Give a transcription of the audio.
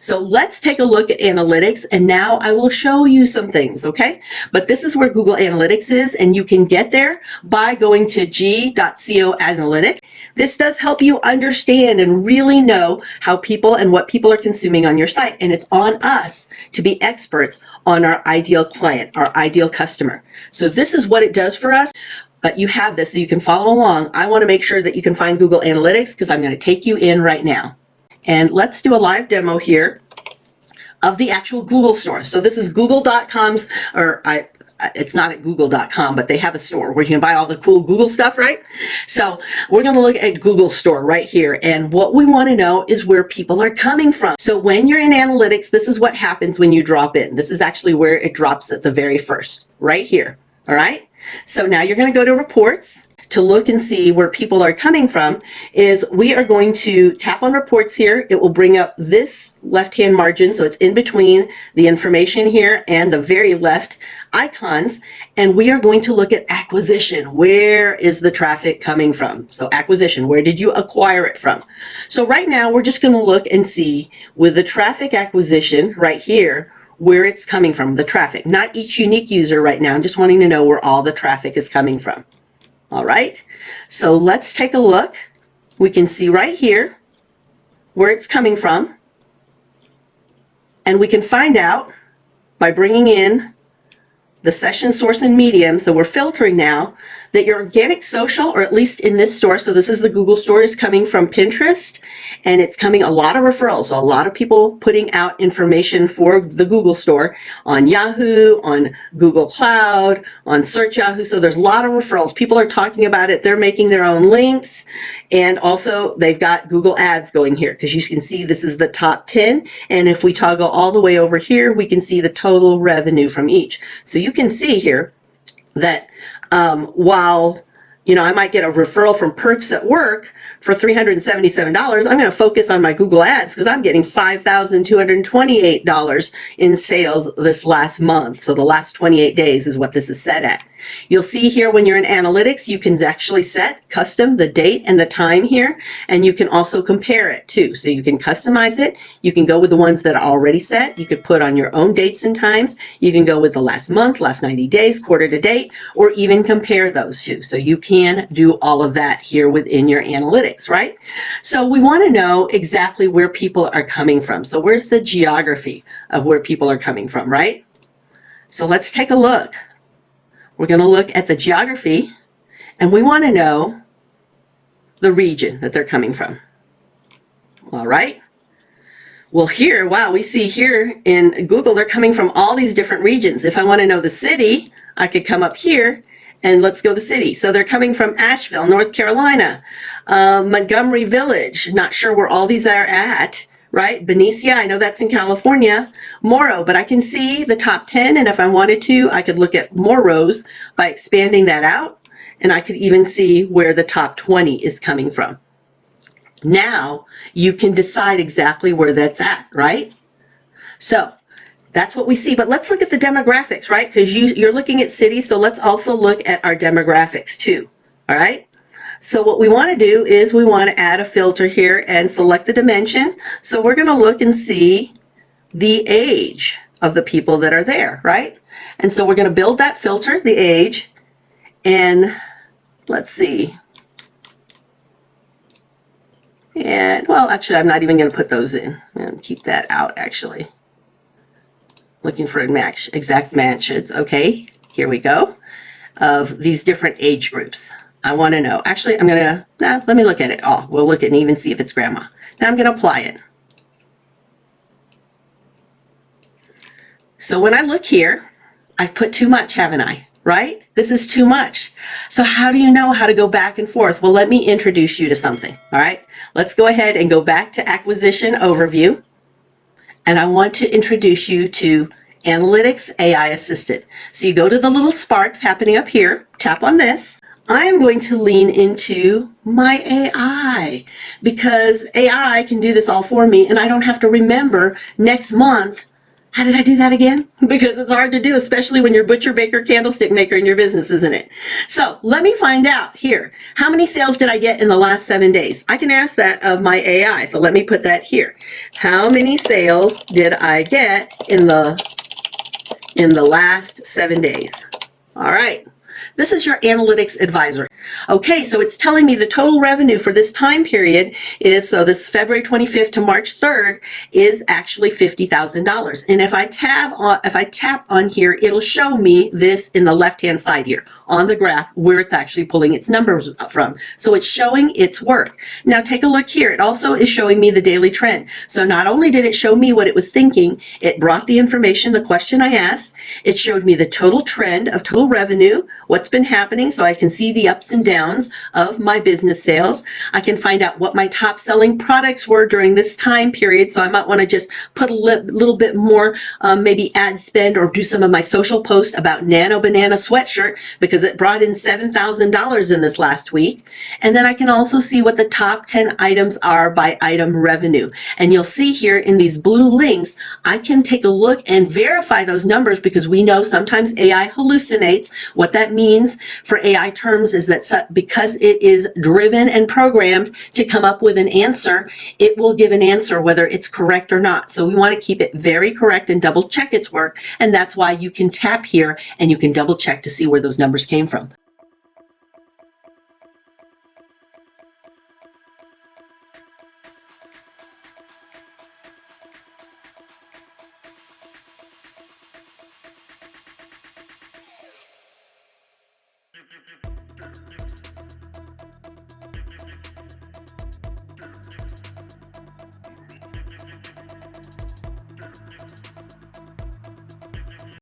So let's take a look at analytics, and now I will show you some things, okay? But this is where Google Analytics is, and you can get there by going to g.co analytics. This does help you understand and really know how people and what people are consuming on your site, and it's on us to be experts on our ideal client, our ideal customer. So this is what it does for us. But you have this so you can follow along. I want to make sure that you can find Google Analytics because I'm going to take you in right now. And let's do a live demo here of the actual Google store. So this is google.com's, it's not at google.com, but they have a store where you can buy all the cool Google stuff, right? So we're going to look at Google store right here. And what we want to know is where people are coming from. So when you're in analytics, this is what happens when you drop in. This is actually where it drops at the very first, right here. All right. So now you're going to go to reports to look and see where people are coming from. Is we are going to tap on reports here. It will bring up this left-hand margin. So it's in between the information here and the very left icons. And we are going to look at acquisition. Where is the traffic coming from? So acquisition, where did you acquire it from? So right now we're just going to look and see with the traffic acquisition right here, where it's coming from, the traffic, not each unique user right now. I'm just wanting to know where all the traffic is coming from. All right, so let's take a look. We can see right here where it's coming from, and we can find out by bringing in the session source and medium. So we're filtering now that your organic social, or at least in this store, so this is the Google store, is coming from Pinterest, and it's coming a lot of referrals. So a lot of people putting out information for the Google store on Yahoo, on Google Cloud, on Search Yahoo. So there's a lot of referrals. People are talking about it. They're making their own links. And also they've got Google ads going here, because you can see this is the top 10. And if we toggle all the way over here, we can see the total revenue from each. So you can see here that while I might get a referral from Perks at Work for $377, I'm going to focus on my Google ads because I'm getting $5,228 in sales this last month. So the last 28 days is what this is set at. You'll see here when you're in analytics, you can actually set custom the date and the time here, and you can also compare it too. So you can customize it. You can go with the ones that are already set. You could put on your own dates and times. You can go with the last month, last 90 days, quarter to date, or even compare those two. So you can do all of that here within your analytics, right? So we want to know exactly where people are coming from. So where's the geography of where people are coming from, right? So let's take a look. We're going to look at the geography, and we want to know the region that they're coming from. All right. Well, here, wow, we see here in Google, they're coming from all these different regions. If I want to know the city, I could come up here and let's go to the city. So they're coming from Asheville, North Carolina, Montgomery Village, not sure where all these are at. Right? Benicia, I know that's in California. Morrow, but I can see the top 10, and if I wanted to, I could look at more rows by expanding that out, and I could even see where the top 20 is coming from. Now you can decide exactly where that's at, right? So that's what we see, but let's look at the demographics, right? Because you're looking at cities, so let's also look at our demographics too, all right? So what we want to do is we want to add a filter here and select the dimension. So we're going to look and see the age of the people that are there, right? And so we're going to build that filter, the age, and let's see. And well, actually, I'm not even going to put those in. I'm going to keep that out, actually. Looking for a match, exact matches. Okay, here we go, of these different age groups. I want to know. Actually, I'm going to, let me look at it. Oh, we'll look at and even see if it's grandma. Now I'm going to apply it. So when I look here, I've put too much, haven't I? Right? This is too much. So how do you know how to go back and forth? Well, let me introduce you to something. All right. Let's go ahead and go back to acquisition overview. And I want to introduce you to Analytics AI Assistant. So you go to the little sparks happening up here, tap on this. I am going to lean into my AI because AI can do this all for me, and I don't have to remember next month How did I do that again? Because it's hard to do, especially when you're butcher, baker, candlestick maker in your business, isn't it? So let me find out here. How many sales did I get in the last 7 days? I can ask that of my AI. So let me put that here. How many sales did I get in the last 7 days? All right. This is your analytics advisor. Okay, so it's telling me the total revenue for this time period is, so this February 25th to March 3rd is actually $50,000. And if I tap on here, it'll show me this in the left-hand side here on the graph where it's actually pulling its numbers from. So it's showing its work. Now take a look here. It also is showing me the daily trend. So not only did it show me what it was thinking, it brought the information, the question I asked. It showed me the total trend of total revenue, what's been happening, so I can see the ups and downs of my business sales. I can find out what my top selling products were during this time period, so I might want to just put a little bit more, maybe ad spend, or do some of my social posts about Nano Banana sweatshirt because it brought in $7,000 in this last week. And then I can also see what the top 10 items are by item revenue. And you'll see here in these blue links, I can take a look and verify those numbers because we know sometimes AI hallucinates. What that means for AI terms is that because it is driven and programmed to come up with an answer, it will give an answer whether it's correct or not. So we want to keep it very correct and double check its work. And that's why you can tap here and you can double check to see where those numbers came from.